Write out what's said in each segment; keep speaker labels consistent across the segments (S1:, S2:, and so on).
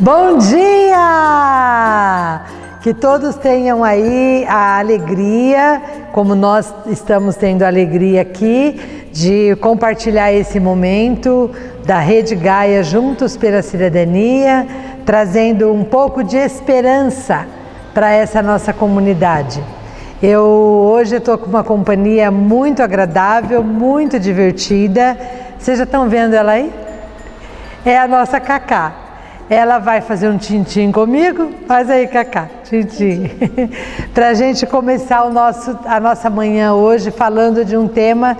S1: Bom dia! Que todos tenham aí a alegria, como nós estamos tendo alegria aqui, de compartilhar esse momento da Rede Gaia Juntos pela Cidadania, trazendo um pouco de esperança para essa nossa comunidade. Hoje estou com uma companhia muito agradável, muito divertida. Vocês já estão vendo ela aí? É a nossa Cacá. Ela vai fazer um tintim comigo. Faz aí, Cacá, tintim. Para a gente começar a nossa manhã hoje falando de um tema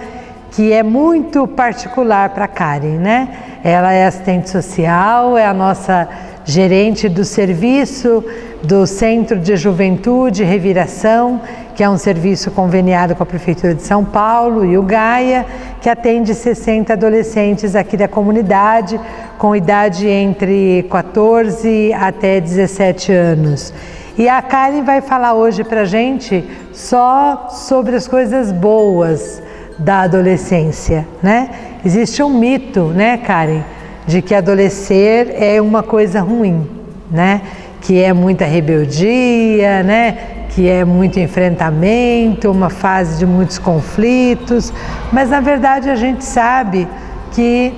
S1: que é muito particular para a Karen, né? Ela é assistente social, é a nossa gerente do serviço do Centro de Juventude e Reviração, que é um serviço conveniado com a Prefeitura de São Paulo e o Gaia, que atende 60 adolescentes aqui da comunidade, com idade entre 14 até 17 anos. E a Karen vai falar hoje para a gente só sobre as coisas boas da adolescência, né? Existe um mito, né, Karen, de que adolescer é uma coisa ruim, né? Que é muita rebeldia, né? Que é muito enfrentamento, uma fase de muitos conflitos, mas na verdade a gente sabe que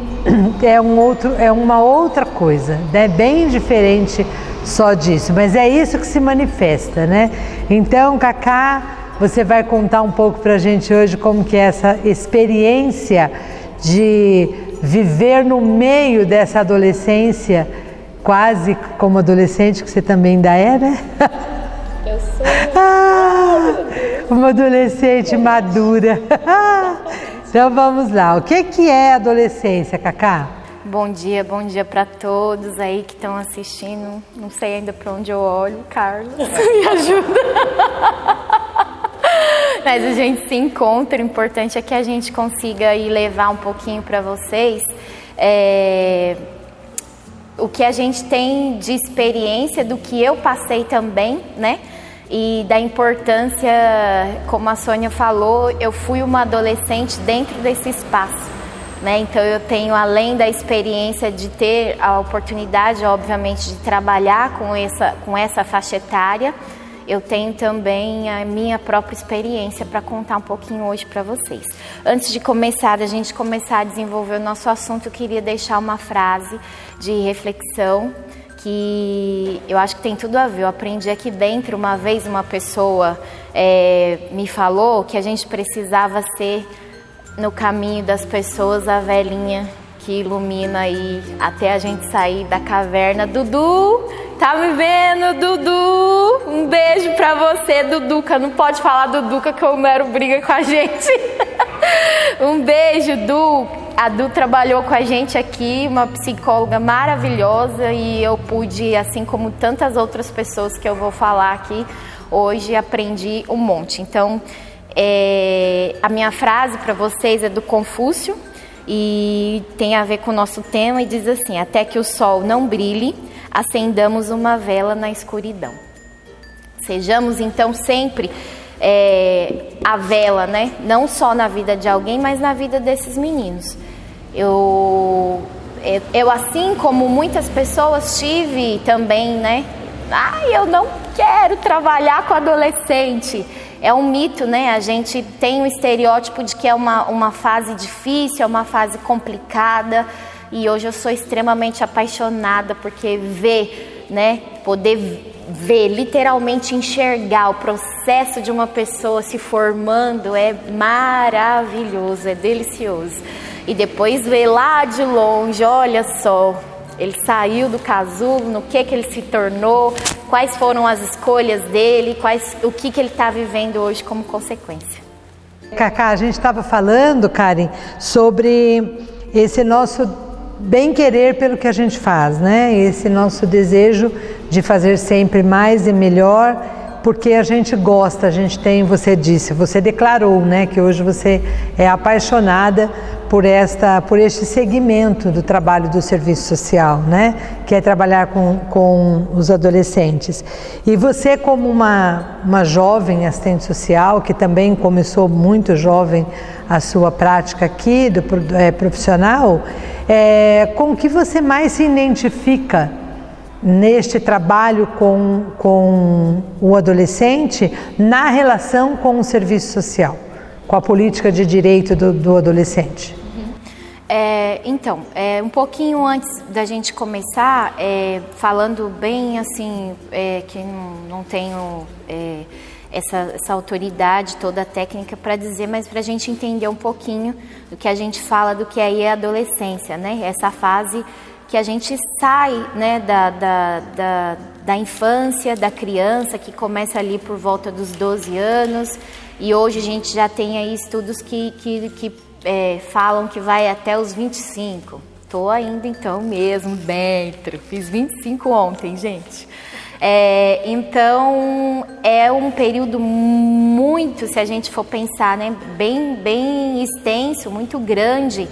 S1: é uma outra coisa, né? Bem diferente só disso, mas é isso que se manifesta, né? Então, Cacá, você vai contar um pouco pra gente hoje como que é essa experiência de viver no meio dessa adolescência, quase como adolescente, que você também ainda é, né?
S2: Eu sou
S1: uma adolescente madura. Então vamos lá, o que é adolescência, Cacá?
S2: Bom dia para todos aí que estão assistindo. Não sei ainda para onde eu olho, Carlos, me ajuda. Mas a gente se encontra, o importante é que a gente consiga aí levar um pouquinho para vocês o que a gente tem de experiência, do que eu passei também, né? E da importância, como a Sônia falou, eu fui uma adolescente dentro desse espaço, né? Então eu tenho, além da experiência de ter a oportunidade, obviamente, de trabalhar com essa faixa etária, eu tenho também a minha própria experiência para contar um pouquinho hoje para vocês. Antes de a gente começar a desenvolver o nosso assunto, eu queria deixar uma frase de reflexão que eu acho que tem tudo a ver. Eu aprendi aqui dentro, uma vez uma pessoa me falou que a gente precisava ser, no caminho das pessoas, a velhinha que ilumina aí até a gente sair da caverna. Dudu, tá me vendo, Dudu? Um beijo pra você, Duduca. Não pode falar Duduca que o Homero briga com a gente. Um beijo, Du. A Du trabalhou com a gente aqui, uma psicóloga maravilhosa, e eu pude, assim como tantas outras pessoas que eu vou falar aqui hoje, aprendi um monte. Então, a minha frase para vocês é do Confúcio e tem a ver com o nosso tema, e diz assim: até que o sol não brilhe, acendamos uma vela na escuridão. Sejamos então sempre a vela, né? Não só na vida de alguém, mas na vida desses meninos. Eu assim como muitas pessoas, tive também, né? Eu não quero trabalhar com adolescente. É um mito, né? A gente tem um estereótipo de que é uma fase difícil, é uma fase complicada. E hoje eu sou extremamente apaixonada porque poder ver, literalmente enxergar o processo de uma pessoa se formando é maravilhoso, é delicioso. E depois ver lá de longe, olha só, ele saiu do casulo, no que ele se tornou, quais foram as escolhas dele, o que ele está vivendo hoje como consequência.
S1: Cacá, a gente estava falando, Karen, sobre esse nosso bem-querer pelo que a gente faz, né? Esse nosso desejo de fazer sempre mais e melhor, porque a gente gosta, a gente tem, você declarou, né, que hoje você é apaixonada por este segmento do trabalho do serviço social, né, que é trabalhar com os adolescentes. E você, como uma jovem assistente social, que também começou muito jovem a sua prática aqui profissional, com o que você mais se identifica neste trabalho com o adolescente na relação com o serviço social, com a política de direito do adolescente?
S2: Então, um pouquinho antes da gente começar, falando bem assim, que não tenho essa autoridade toda técnica para dizer, mas para a gente entender um pouquinho do que a gente fala do que aí é a adolescência, né? Essa fase que a gente sai, né, da infância, da criança, que começa ali por volta dos 12 anos, e hoje a gente já tem aí estudos que falam que vai até os 25. Estou ainda então mesmo dentro, fiz 25 ontem, gente. Então é um período muito, se a gente for pensar, né, bem extenso, muito grande,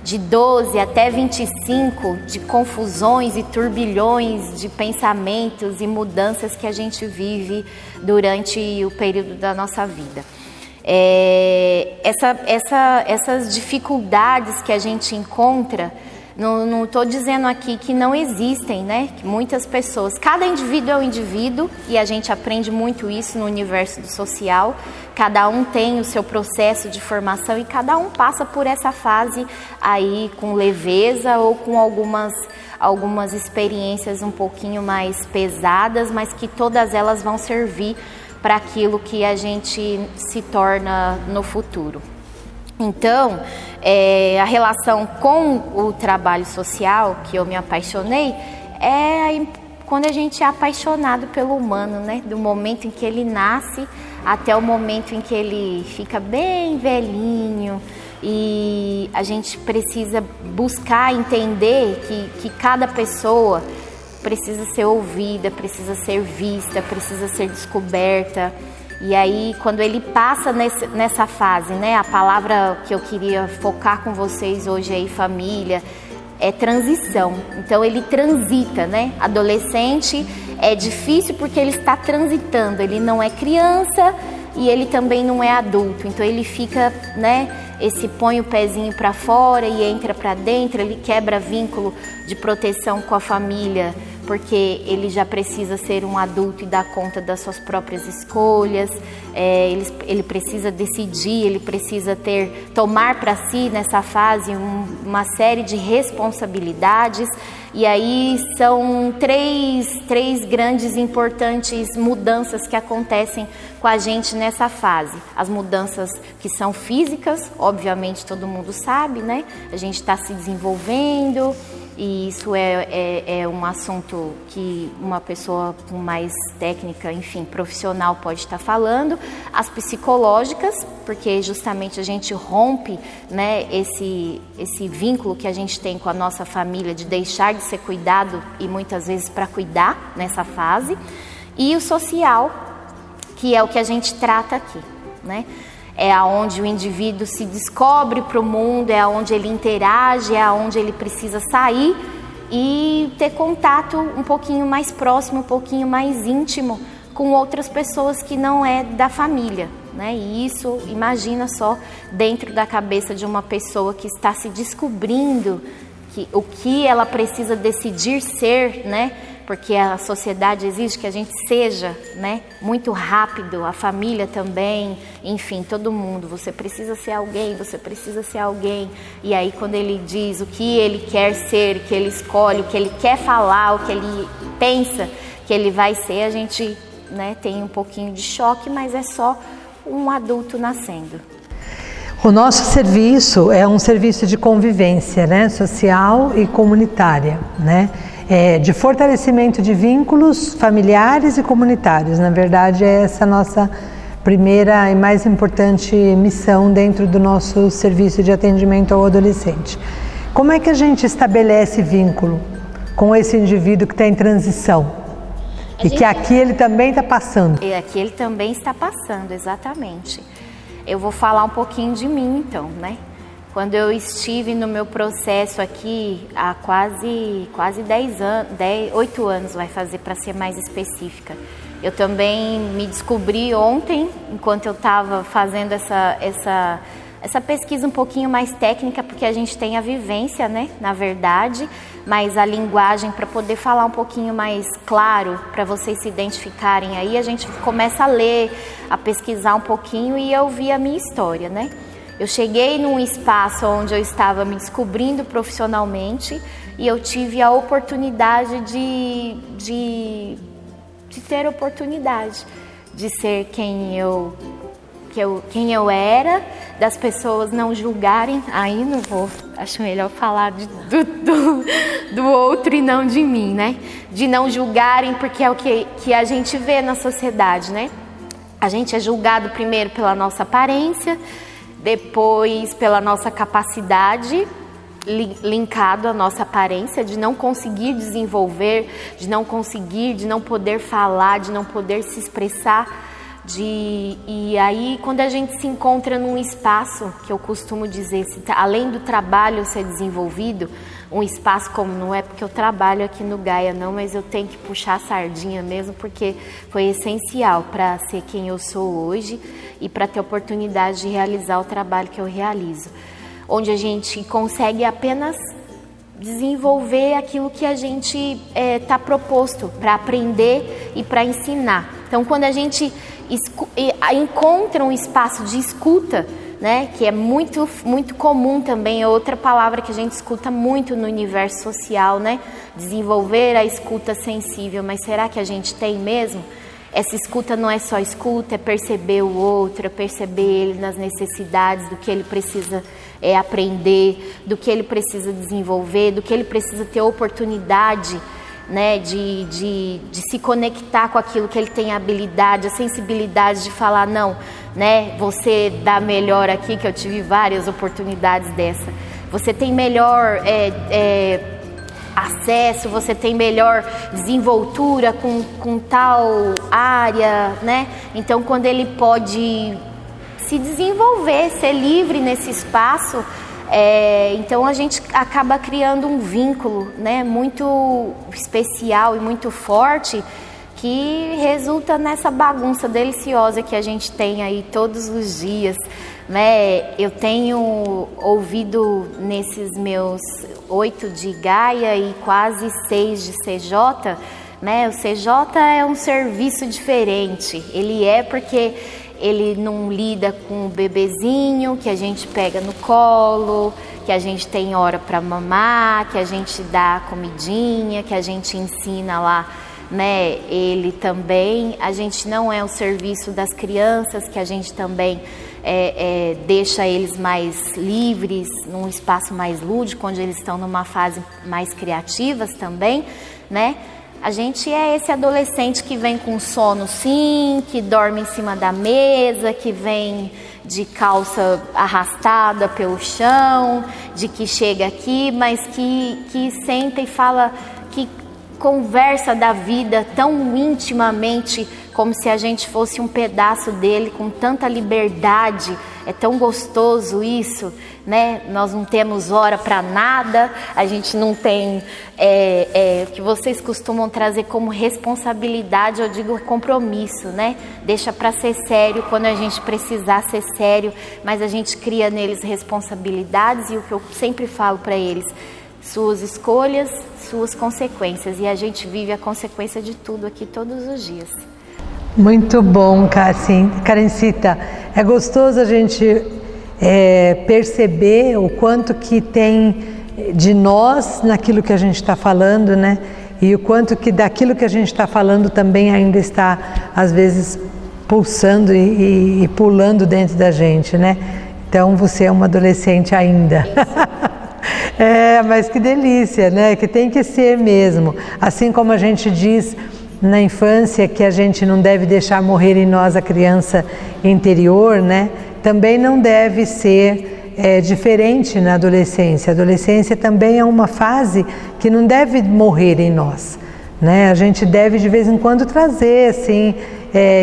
S2: de 12 até 25, de confusões e turbilhões de pensamentos e mudanças que a gente vive durante o período da nossa vida. Essas dificuldades que a gente encontra, não estou dizendo aqui que não existem, né? Que muitas pessoas, cada indivíduo é um indivíduo, e a gente aprende muito isso no universo do social. Cada um tem o seu processo de formação e cada um passa por essa fase aí com leveza ou com algumas experiências um pouquinho mais pesadas, mas que todas elas vão servir para aquilo que a gente se torna no futuro. Então, a relação com o trabalho social, que eu me apaixonei, quando a gente é apaixonado pelo humano, né? Do momento em que ele nasce até o momento em que ele fica bem velhinho, e a gente precisa buscar entender que cada pessoa precisa ser ouvida, precisa ser vista, precisa ser descoberta. E aí, quando ele passa nessa fase, né, a palavra que eu queria focar com vocês hoje aí, família, é transição. Então ele transita, né? Adolescente é difícil porque ele está transitando, ele não é criança e ele também não é adulto. Então ele fica, né, põe o pezinho para fora e entra para dentro, ele quebra vínculo de proteção com a família, porque ele já precisa ser um adulto e dar conta das suas próprias escolhas. Ele precisa decidir, ele precisa tomar para si nessa fase uma série de responsabilidades. E aí são três grandes e importantes mudanças que acontecem com a gente nessa fase. As mudanças que são físicas, obviamente todo mundo sabe, né? A gente está se desenvolvendo, e isso é um assunto que uma pessoa com mais técnica, enfim, profissional pode estar falando. As psicológicas, porque justamente a gente rompe, né, esse vínculo que a gente tem com a nossa família, de deixar de ser cuidado e muitas vezes para cuidar nessa fase. E o social, que é o que a gente trata aqui, né? É aonde o indivíduo se descobre para o mundo, é aonde ele interage, é aonde ele precisa sair e ter contato um pouquinho mais próximo, um pouquinho mais íntimo com outras pessoas que não é da família, né? E isso, imagina só, dentro da cabeça de uma pessoa que está se descobrindo o que ela precisa decidir ser, né? Porque a sociedade exige que a gente seja, né, muito rápido, a família também, enfim, todo mundo. Você precisa ser alguém, você precisa ser alguém. E aí quando ele diz o que ele quer ser, que ele escolhe, o que ele quer falar, o que ele pensa que ele vai ser, a gente, né, tem um pouquinho de choque, mas é só um adulto nascendo.
S1: O nosso serviço é um serviço de convivência, né, social e comunitária, né? De fortalecimento de vínculos familiares e comunitários. Na verdade, é essa a nossa primeira e mais importante missão dentro do nosso serviço de atendimento ao adolescente. Como é que a gente estabelece vínculo com esse indivíduo que está em transição? E que aqui ele também está passando.
S2: E aqui ele também está passando, exatamente. Eu vou falar um pouquinho de mim, então, né? Quando eu estive no meu processo aqui há quase 10 anos, 8 anos vai fazer, para ser mais específica. Eu também me descobri ontem, enquanto eu estava fazendo Essa pesquisa um pouquinho mais técnica, porque a gente tem a vivência, né, na verdade, mas a linguagem para poder falar um pouquinho mais claro, para vocês se identificarem aí, a gente começa a ler, a pesquisar um pouquinho e eu vi a minha história, né? Eu cheguei num espaço onde eu estava me descobrindo profissionalmente e eu tive a oportunidade de ter oportunidade de ser quem eu era, das pessoas não julgarem, aí não vou, acho melhor falar do outro e não de mim, né? De não julgarem, porque é o que a gente vê na sociedade, né? A gente é julgado primeiro pela nossa aparência, depois pela nossa capacidade, linkado à nossa aparência, de não conseguir desenvolver, de não poder falar, de não poder se expressar. E aí, quando a gente se encontra num espaço, que eu costumo dizer, além do trabalho ser desenvolvido, um espaço como, não é porque eu trabalho aqui no Gaia não, mas eu tenho que puxar a sardinha mesmo, porque foi essencial para ser quem eu sou hoje e para ter oportunidade de realizar o trabalho que eu realizo, onde a gente consegue apenas desenvolver aquilo que a gente está proposto para aprender e para ensinar. Então, quando a gente encontra um espaço de escuta, né, que é muito, muito comum também, é outra palavra que a gente escuta muito no universo social, né, desenvolver a escuta sensível, mas será que a gente tem mesmo? Essa escuta não é só escuta, é perceber o outro, é perceber ele nas necessidades, do que ele precisa aprender, do que ele precisa desenvolver, do que ele precisa ter oportunidade, né, de se conectar com aquilo que ele tem habilidade, a sensibilidade de falar, não, né, você dá melhor aqui, que eu tive várias oportunidades dessa, você tem melhor acesso, você tem melhor desenvoltura com tal área, né? Então, quando ele pode se desenvolver, ser livre nesse espaço, então a gente acaba criando um vínculo, né, muito especial e muito forte, que resulta nessa bagunça deliciosa que a gente tem aí todos os dias, né? Eu tenho ouvido nesses meus 8 de Gaia e quase 6 de CJ, né? O CJ é um serviço diferente, ele é porque ele não lida com o bebezinho que a gente pega no colo, que a gente tem hora para mamar, que a gente dá comidinha, que a gente ensina lá, né, ele também. A gente não é o serviço das crianças, que a gente também deixa eles mais livres, num espaço mais lúdico, onde eles estão numa fase mais criativas também, né? A gente é esse adolescente que vem com sono sim, que dorme em cima da mesa, que vem de calça arrastada pelo chão, de que chega aqui, mas que senta e fala, que conversa da vida tão intimamente, como se a gente fosse um pedaço dele, com tanta liberdade. É tão gostoso isso, né? Nós não temos hora para nada, a gente não tem o que vocês costumam trazer como responsabilidade, eu digo compromisso, né? Deixa para ser sério quando a gente precisar ser sério, mas a gente cria neles responsabilidades, e o que eu sempre falo para eles, suas escolhas, suas consequências, e a gente vive a consequência de tudo aqui todos os dias.
S1: Muito bom, Karencita. É gostoso a gente perceber o quanto que tem de nós naquilo que a gente está falando, né? E o quanto que daquilo que a gente está falando também ainda está, às vezes, pulsando e pulando dentro da gente, né? Então, você é uma adolescente ainda. Mas que delícia, né? Que tem que ser mesmo. Assim como a gente diz na infância que a gente não deve deixar morrer em nós a criança interior, né? Também não deve ser diferente na adolescência. A adolescência também é uma fase que não deve morrer em nós, né? A gente deve de vez em quando trazer, assim.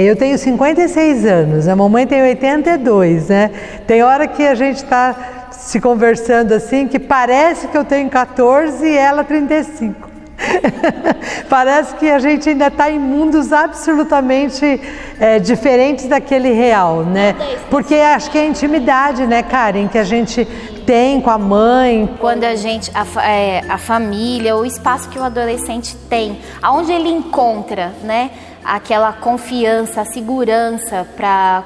S1: Eu tenho 56 anos, a mamãe tem 82, né? Tem hora que a gente está se conversando assim, que parece que eu tenho 14 e ela 35. Parece que a gente ainda está em mundos absolutamente diferentes daquele real, né? Porque acho que é a intimidade, né, Karen, que a gente tem com a mãe.
S2: Quando a família, o espaço que o adolescente tem, aonde ele encontra, né, aquela confiança, a segurança para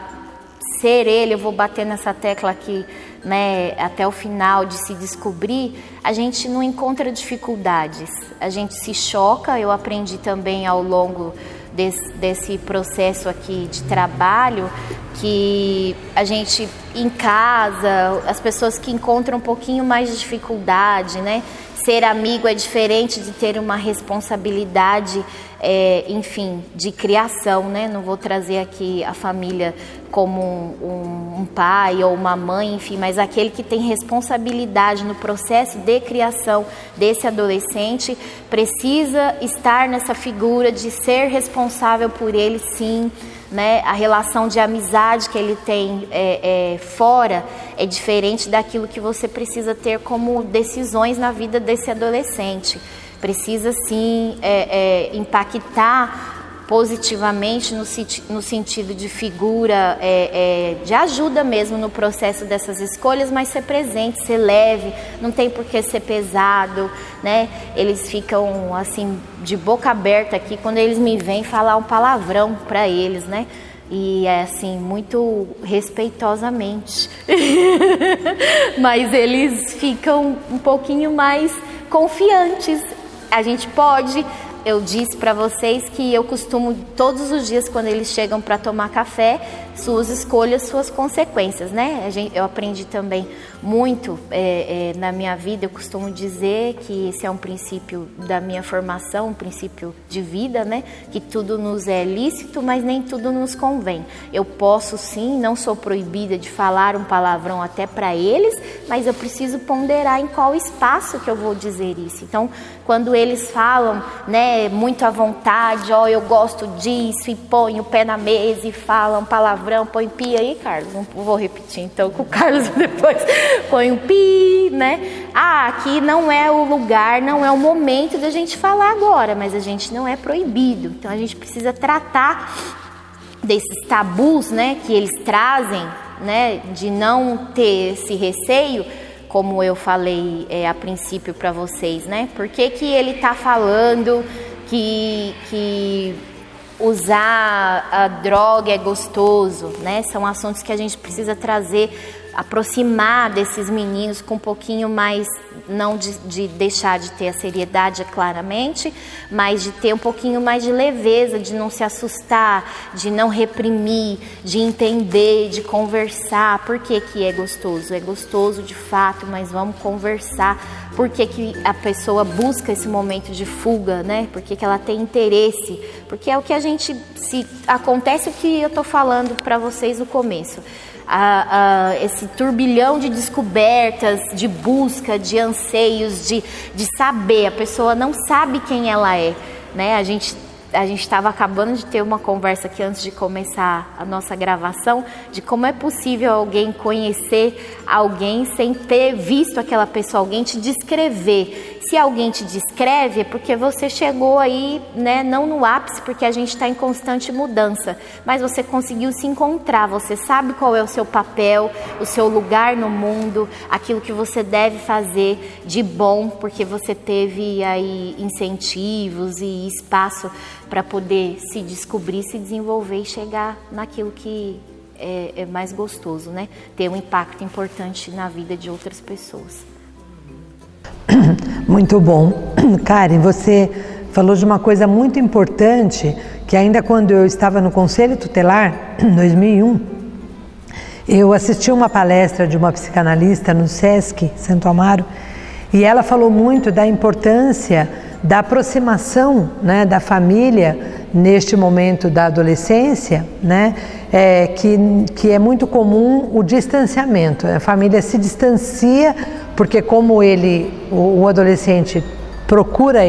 S2: ser ele, eu vou bater nessa tecla aqui, né, até o final, de se descobrir, a gente não encontra dificuldades, a gente se choca. Eu aprendi também ao longo desse processo aqui de trabalho, que a gente em casa, as pessoas que encontram um pouquinho mais de dificuldade, né? Ser amigo é diferente de ter uma responsabilidade, enfim, de criação, né? Não vou trazer aqui a família como um pai ou uma mãe, enfim, mas aquele que tem responsabilidade no processo de criação desse adolescente precisa estar nessa figura de ser responsável por ele, sim, né? A relação de amizade que ele tem fora é diferente daquilo que você precisa ter como decisões na vida desse adolescente. Precisa sim impactar positivamente no sentido de figura, de ajuda mesmo no processo dessas escolhas, mas ser presente, ser leve, não tem por que ser pesado, né? Eles ficam assim de boca aberta aqui quando eles me veem falar um palavrão para eles, né? E é assim, muito respeitosamente, mas eles ficam um pouquinho mais confiantes. A gente pode... Eu disse para vocês que eu costumo, todos os dias, quando eles chegam para tomar café, suas escolhas, suas consequências, né? Eu aprendi também muito na minha vida. Eu costumo dizer que esse é um princípio da minha formação, um princípio de vida, né? Que tudo nos é lícito, mas nem tudo nos convém. Eu posso sim, não sou proibida de falar um palavrão até para eles, mas eu preciso ponderar em qual espaço que eu vou dizer isso. Então, quando eles falam, né, muito à vontade, ó, eu gosto disso, e põe o pé na mesa e fala um palavrão, põe pi aí, Carlos, não vou repetir então com o Carlos depois, põe um pi, né? Ah, aqui não é o lugar, não é o momento da gente falar agora, mas a gente não é proibido, então a gente precisa tratar desses tabus, né, que eles trazem, né, de não ter esse receio, como eu falei a princípio para vocês, né? Por que ele está falando que usar a droga é gostoso, né? São assuntos que a gente precisa trazer, aproximar desses meninos com um pouquinho mais, não de deixar de ter a seriedade, claramente, mas de ter um pouquinho mais de leveza, de não se assustar, de não reprimir, de entender, de conversar. Por que é gostoso? É gostoso de fato, mas vamos conversar. Por que a pessoa busca esse momento de fuga, né? Por que ela tem interesse? Porque é o que a gente... acontece o que eu tô falando para vocês no começo. Esse turbilhão de descobertas, de busca, de anseios, de saber. A pessoa não sabe quem ela é, né? A gente estava acabando de ter uma conversa aqui antes de começar a nossa gravação, de como é possível alguém conhecer alguém sem ter visto aquela pessoa, alguém te descrever. Se alguém te descreve é porque você chegou aí, né, não no ápice, porque a gente está em constante mudança, mas você conseguiu se encontrar, você sabe qual é o seu papel, o seu lugar no mundo, aquilo que você deve fazer de bom, porque você teve aí incentivos e espaço para poder se descobrir, se desenvolver e chegar naquilo que é mais gostoso, né? Ter um impacto importante na vida de outras pessoas.
S1: Muito bom. Karen, você falou de uma coisa muito importante, que ainda quando eu estava no Conselho Tutelar, em 2001, eu assisti uma palestra de uma psicanalista no Sesc Santo Amaro, e ela falou muito da importância da aproximação, né, da família neste momento da adolescência, né, que é muito comum o distanciamento. A família se distancia porque como o adolescente procura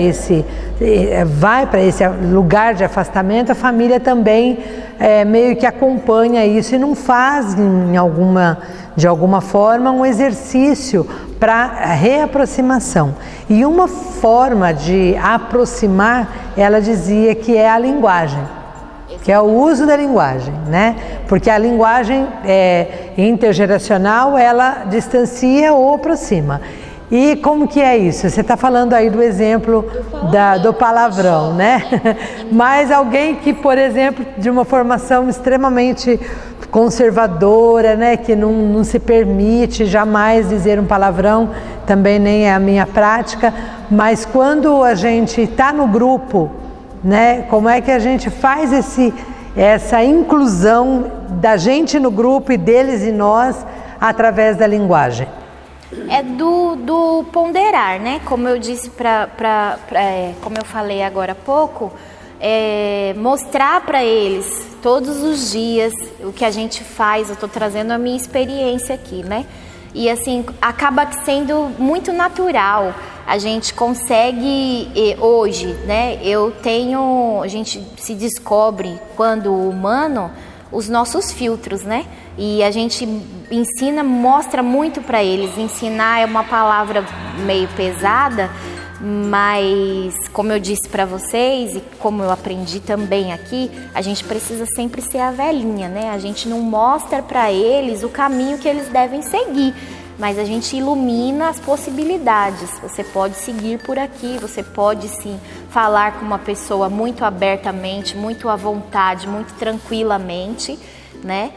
S1: vai para esse lugar de afastamento, a família também meio que acompanha isso e não faz de alguma forma um exercício para reaproximação. E uma forma de aproximar, ela dizia que é a linguagem, que é o uso da linguagem, né? Porque a linguagem intergeracional, ela distancia ou aproxima. E como que é isso? Você está falando aí do exemplo do palavrão, né? Mas alguém que, por exemplo, de uma formação extremamente conservadora, né? Que não se permite jamais dizer um palavrão, também nem é a minha prática, mas quando a gente está no grupo, né? Como é que a gente faz essa inclusão da gente no grupo e deles e nós através da linguagem?
S2: É do ponderar, né? Como eu disse como eu falei agora há pouco, mostrar para eles todos os dias o que a gente faz. Eu estou trazendo a minha experiência aqui, né? E assim, acaba sendo muito natural. A gente consegue hoje, né? A gente se descobre quando humano os nossos filtros, né? E a gente mostra muito para eles. Ensinar é uma palavra meio pesada, mas como eu disse para vocês e como eu aprendi também aqui, a gente precisa sempre ser a velhinha, né? A gente não mostra para eles o caminho que eles devem seguir, mas a gente ilumina as possibilidades. Você pode seguir por aqui, você pode sim falar com uma pessoa muito abertamente, muito à vontade, muito tranquilamente, né?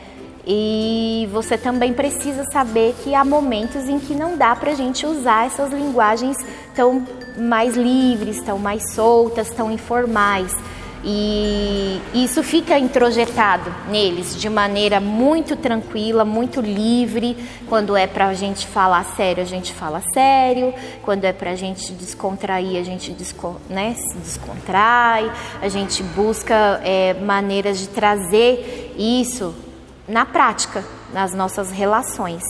S2: E você também precisa saber que há momentos em que não dá pra gente usar essas linguagens tão mais livres, tão mais soltas, tão informais. E isso fica introjetado neles de maneira muito tranquila, muito livre. Quando é pra gente falar sério, a gente fala sério. Quando é pra gente descontrair, a gente se descontrai. A gente busca maneiras de trazer isso na prática, nas nossas relações.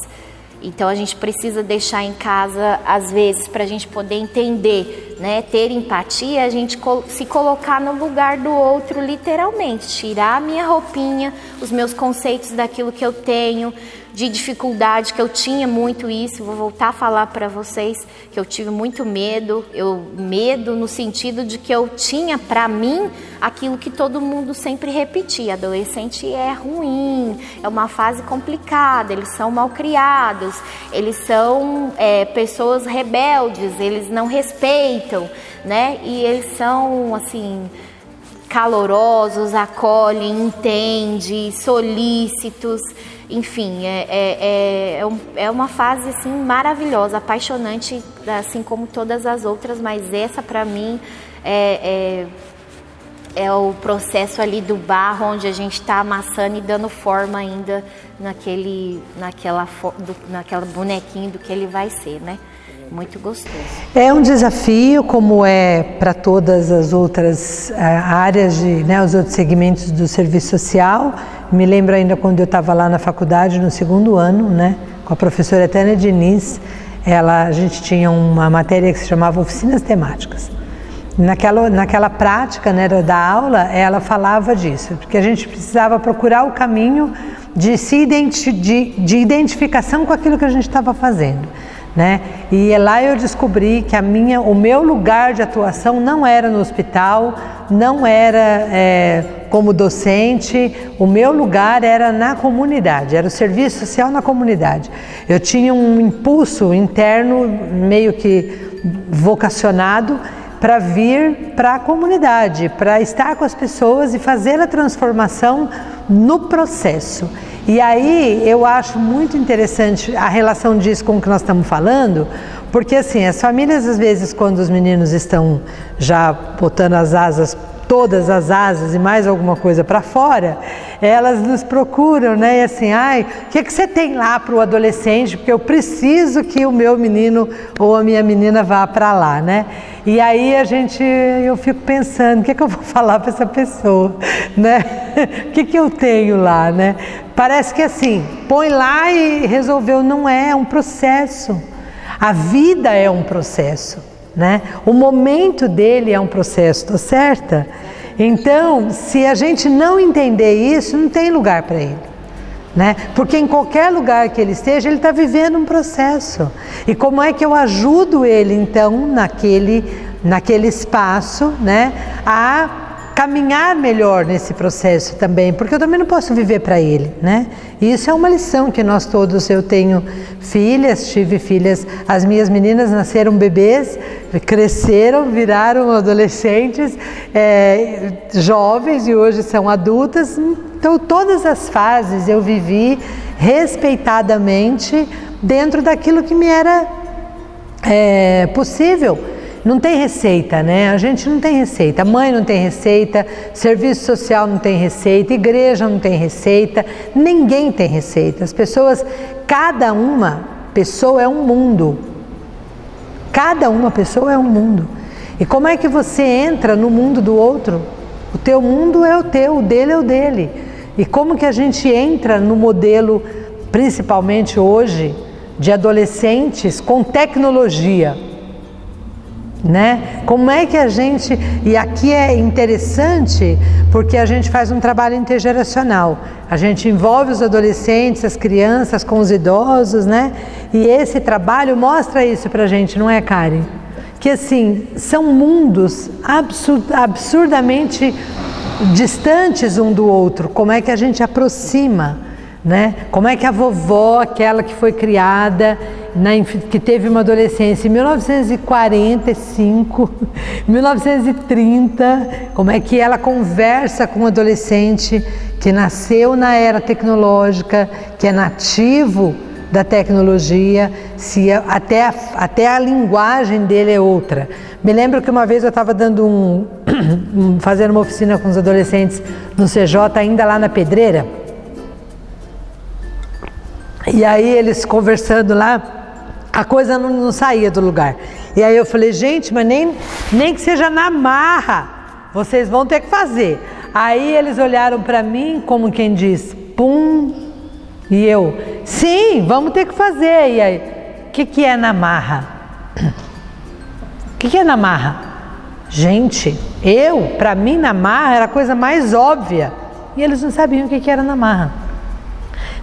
S2: Então a gente precisa deixar em casa, às vezes, para a gente poder entender, né? Ter empatia, a gente se colocar no lugar do outro, literalmente. Tirar a minha roupinha, os meus conceitos daquilo que eu tenho, de dificuldade, que eu tinha muito isso. Vou voltar a falar para vocês que eu tive muito medo. Medo no sentido de que eu tinha para mim aquilo que todo mundo sempre repetia: adolescente é ruim, é uma fase complicada, eles são mal criados, eles são pessoas rebeldes, eles não respeitam, né? E eles são assim calorosos, acolhem, entendem, solícitos. Enfim, é uma fase assim maravilhosa, apaixonante, assim como todas as outras, mas essa para mim é o processo ali do barro, onde a gente está amassando e dando forma ainda naquela bonequinho do que ele vai ser, né? Muito gostoso.
S1: É um desafio, como é para todas as outras áreas, os outros segmentos do serviço social. Me lembro ainda quando eu estava lá na faculdade, no 2º ano, né, com a professora Tânia Diniz, a gente tinha uma matéria que se chamava Oficinas Temáticas. Naquela prática, né, da aula, ela falava disso, porque a gente precisava procurar o caminho de identificação com aquilo que a gente estava fazendo, né? E lá eu descobri que o meu lugar de atuação não era no hospital, não era como docente. O meu lugar era na comunidade, era o serviço social na comunidade. Eu tinha um impulso interno meio que vocacionado para vir para a comunidade, para estar com as pessoas e fazer a transformação no processo. E aí eu acho muito interessante a relação disso com o que nós estamos falando, porque assim, as famílias às vezes, quando os meninos estão já botando todas as asas e mais alguma coisa para fora, elas nos procuram, né? E assim, o que você tem lá para o adolescente? Porque eu preciso que o meu menino ou a minha menina vá para lá, né? E aí eu fico pensando, o que eu vou falar para essa pessoa, né? O que eu tenho lá, né? Parece que assim, põe lá e resolveu. Não é um processo. A vida é um processo, né? O momento dele é um processo, tô certa? Então, se a gente não entender isso, não tem lugar para ele, né? Porque em qualquer lugar que ele esteja, ele está vivendo um processo. E como é que eu ajudo ele, então, naquele espaço, né, a caminhar melhor nesse processo também, porque eu também não posso viver para ele, né? E isso é uma lição que nós todos, eu tenho filhas, tive filhas, as minhas meninas nasceram bebês, cresceram, viraram adolescentes, jovens e hoje são adultas, então todas as fases eu vivi respeitadamente dentro daquilo que me era possível. Não tem receita, né? A gente não tem receita, mãe não tem receita, serviço social não tem receita, igreja não tem receita, ninguém tem receita. As pessoas, cada uma pessoa é um mundo. Cada uma pessoa é um mundo. E como é que você entra no mundo do outro? O teu mundo é o teu, o dele é o dele. E como que a gente entra no modelo, principalmente hoje, de adolescentes com tecnologia? Né? Como é que a gente, e aqui é interessante porque a gente faz um trabalho intergeracional, a gente envolve os adolescentes, as crianças com os idosos, né? E esse trabalho mostra isso pra gente, não é, Karen? Que assim, são mundos absurdamente distantes um do outro, como é que a gente aproxima, né? Como é que a vovó, aquela que foi criada, que teve uma adolescência em 1945, 1930, como é que ela conversa com um adolescente que nasceu na era tecnológica, que é nativo da tecnologia, se até a linguagem dele é outra. Me lembro que uma vez eu estava dando fazendo uma oficina com os adolescentes no CJ, ainda lá na Pedreira, e aí eles conversando lá, a coisa não saía do lugar. E aí eu falei, gente, mas nem que seja na marra, vocês vão ter que fazer. Aí eles olharam para mim como quem diz, pum, e eu, sim, vamos ter que fazer. E aí, o que é na marra? O que é na marra? Gente, para mim na marra era a coisa mais óbvia. E eles não sabiam o que era na marra.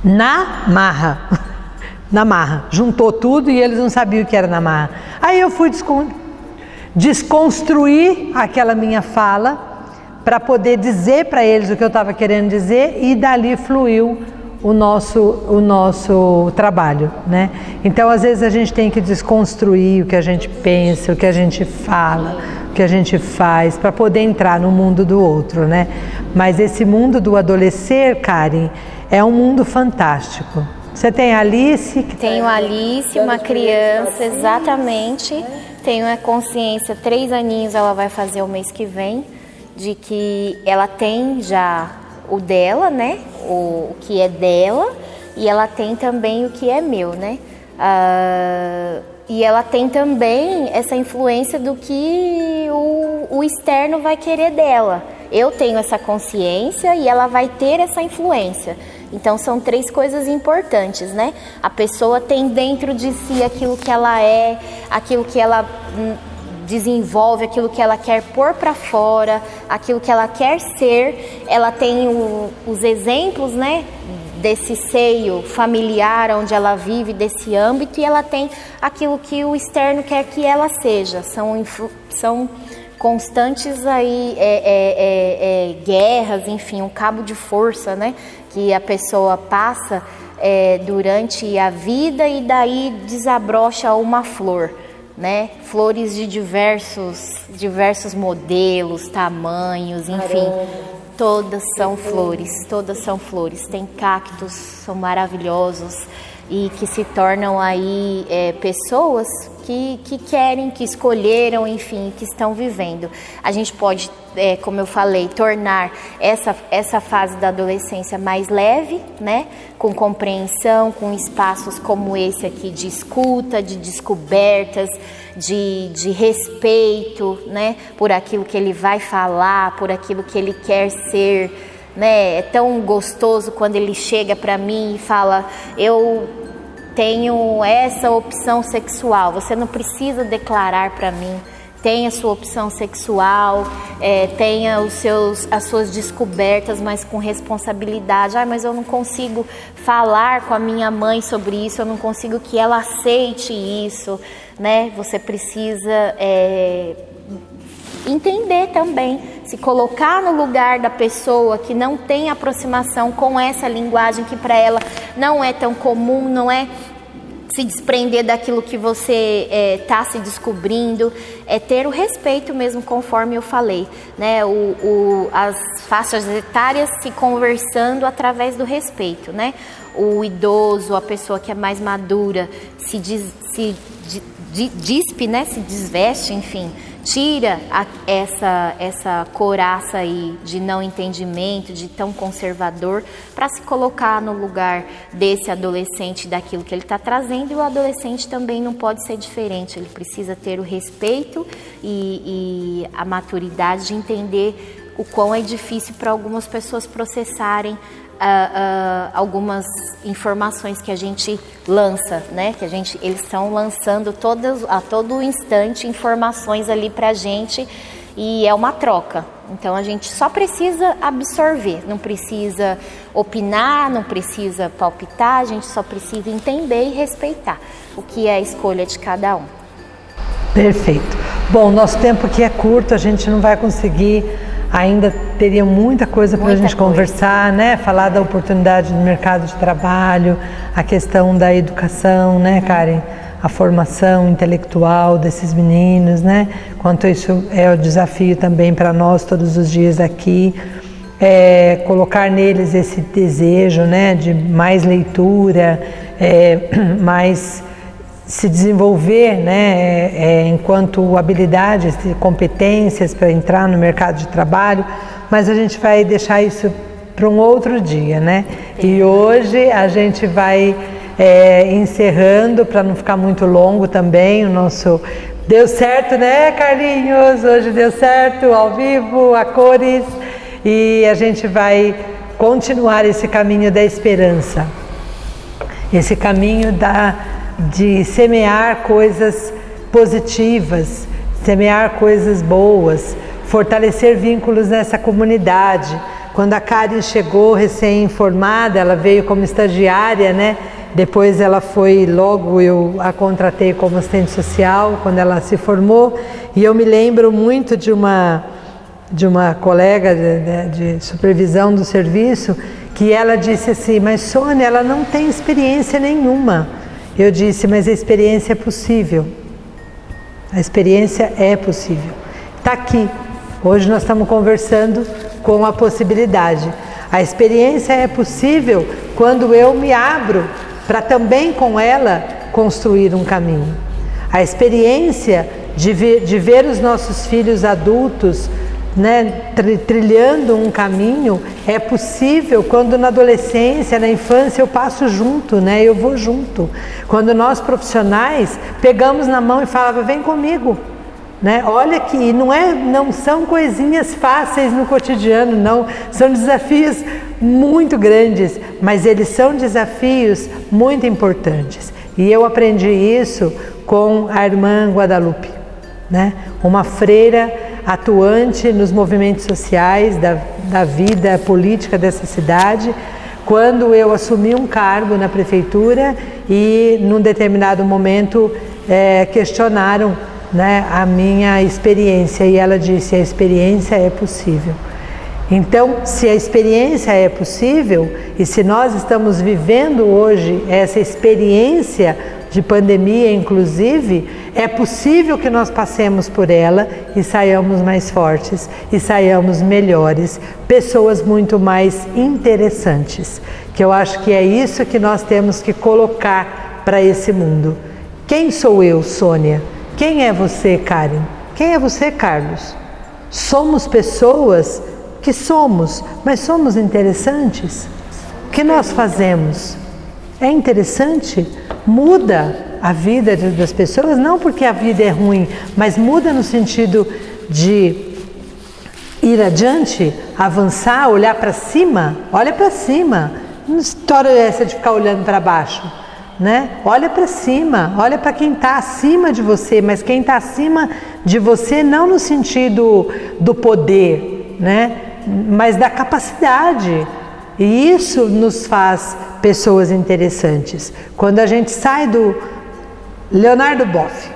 S1: Na marra, juntou tudo e eles não sabiam o que era na marra. Aí eu fui desconstruir aquela minha fala para poder dizer para eles o que eu estava querendo dizer e dali fluiu o nosso trabalho, né? Então às vezes a gente tem que desconstruir o que a gente pensa, o que a gente fala, o que a gente faz para poder entrar no mundo do outro, né? Mas esse mundo do adolescer, Karen, é um mundo fantástico. Você tem a Alice?
S2: Tenho a Alice, uma criança, exatamente. Tenho a consciência, 3 aninhos ela vai fazer o mês que vem, de que ela tem já o dela, né? O que é dela, e ela tem também o que é meu, né? E ela tem também essa influência do que o externo vai querer dela. Eu tenho essa consciência e ela vai ter essa influência. Então são 3 coisas importantes, né? A pessoa tem dentro de si aquilo que ela é, aquilo que ela desenvolve, aquilo que ela quer pôr para fora, aquilo que ela quer ser. Ela tem os exemplos, né, desse seio familiar onde ela vive, desse âmbito, e ela tem aquilo que o externo quer que ela seja. São constantes aí guerras, enfim, um cabo de força, né, que a pessoa passa durante a vida, e daí desabrocha uma flor, né? Flores de diversos modelos, tamanhos, enfim, todas são flores. Tem cactos, são maravilhosos e que se tornam aí pessoas que querem, que escolheram, enfim, que estão vivendo. A gente pode, como eu falei, tornar essa fase da adolescência mais leve, né? Com compreensão, com espaços como esse aqui de escuta, de descobertas, de respeito, né? Por aquilo que ele vai falar, por aquilo que ele quer ser, né? É tão gostoso quando ele chega para mim e fala, tenho essa opção sexual. Você não precisa declarar para mim. Tenha sua opção sexual, tenha as suas descobertas, mas com responsabilidade. Mas eu não consigo falar com a minha mãe sobre isso, eu não consigo que ela aceite isso, né? Você precisa entender também, se colocar no lugar da pessoa que não tem aproximação com essa linguagem que para ela não é tão comum, não é se desprender daquilo que você está se descobrindo, ter o respeito mesmo, conforme eu falei, né? As faixas etárias se conversando através do respeito, né? O idoso, a pessoa que é mais madura, se despe, né? Se desveste, enfim, tira essa couraça aí de não entendimento, de tão conservador, para se colocar no lugar desse adolescente, daquilo que ele está trazendo. E o adolescente também não pode ser diferente, ele precisa ter o respeito e a maturidade de entender o quão é difícil para algumas pessoas processarem algumas informações que a gente lança, né? Eles estão lançando a todo instante informações ali pra gente, e é uma troca. Então a gente só precisa absorver, não precisa opinar, não precisa palpitar, a gente só precisa entender e respeitar o que é a escolha de cada um.
S1: Perfeito. Bom, nosso tempo aqui é curto, a gente não vai conseguir. Ainda teria muita coisa para a gente conversar, né? Falar da oportunidade do mercado de trabalho, a questão da educação, né, Karen? A formação intelectual desses meninos, né? Quanto isso é o desafio também para nós todos os dias aqui. Colocar neles esse desejo, né, de mais leitura, mais se desenvolver, né, enquanto habilidades e competências para entrar no mercado de trabalho, mas a gente vai deixar isso para um outro dia, né? E hoje a gente vai encerrando, para não ficar muito longo também, o nosso... Deu certo, né, Carlinhos? Hoje deu certo, ao vivo, a cores, e a gente vai continuar esse caminho da esperança, esse caminho de semear coisas positivas, semear coisas boas, fortalecer vínculos nessa comunidade. Quando a Karen chegou recém-formada, ela veio como estagiária, né? Depois ela foi, logo eu a contratei como assistente social, quando ela se formou. E eu me lembro muito de uma colega de supervisão do serviço, que ela disse assim: mas Sônia, ela não tem experiência nenhuma. Eu disse: mas a experiência é possível. A experiência é possível. Está aqui. Hoje nós estamos conversando com a possibilidade. A experiência é possível quando eu me abro para também com ela construir um caminho. A experiência de ver os nossos filhos adultos, né, trilhando um caminho, é possível quando na adolescência, na infância, eu passo junto, né, eu vou junto. Quando nós profissionais pegamos na mão e falava: vem comigo, né? Olha que não são coisinhas fáceis no cotidiano, não, são desafios muito grandes, mas eles são desafios muito importantes. E eu aprendi isso com a irmã Guadalupe, né? Uma freira atuante nos movimentos sociais da vida política dessa cidade, quando eu assumi um cargo na prefeitura e num determinado momento questionaram, né, a minha experiência, e ela disse: a experiência é possível. Então, se a experiência é possível, e se nós estamos vivendo hoje essa experiência de pandemia, inclusive, é possível que nós passemos por ela e saiamos mais fortes, e saiamos melhores, pessoas muito mais interessantes, que eu acho que é isso que nós temos que colocar para esse mundo. Quem sou eu, Sônia? Quem é você, Karen? Quem é você, Carlos? Somos pessoas que somos, mas somos interessantes? O que nós fazemos? É interessante? Muda a vida das pessoas, não porque a vida é ruim, mas muda no sentido de ir adiante, avançar, olhar para cima. Olha para cima. Não história essa de ficar olhando para baixo. né? Olha para cima, olha para quem está acima de você, mas quem está acima de você não no sentido do poder, né? Mas da capacidade. E isso nos faz pessoas interessantes. Quando a gente sai do Leonardo Boff,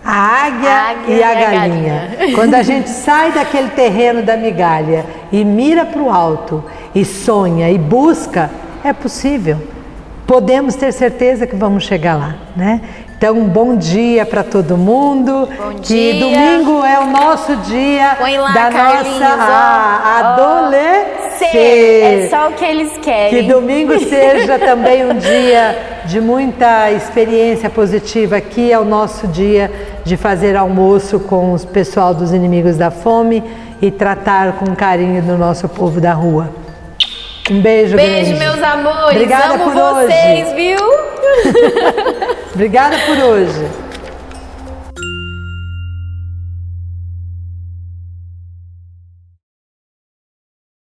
S1: a águia e a galinha. Quando a gente sai daquele terreno da migalha e mira para o alto e sonha e busca, é possível. Podemos ter certeza que vamos chegar lá, né? Então, um bom dia para todo mundo.
S2: Bom
S1: que
S2: dia.
S1: domingo é o nosso dia
S2: Põe lá,
S1: da
S2: Carlinhos,
S1: nossa adolescência.
S2: É só o que eles querem.
S1: Que domingo seja também um dia de muita experiência positiva. Aqui é o nosso dia de fazer almoço com o pessoal dos Inimigos da Fome e tratar com carinho do nosso povo da rua. Um beijo,
S2: Beijo,
S1: grande.
S2: meus amores.
S1: Obrigada
S2: Amo
S1: por
S2: vocês,
S1: hoje.
S2: viu?
S1: Obrigada por hoje.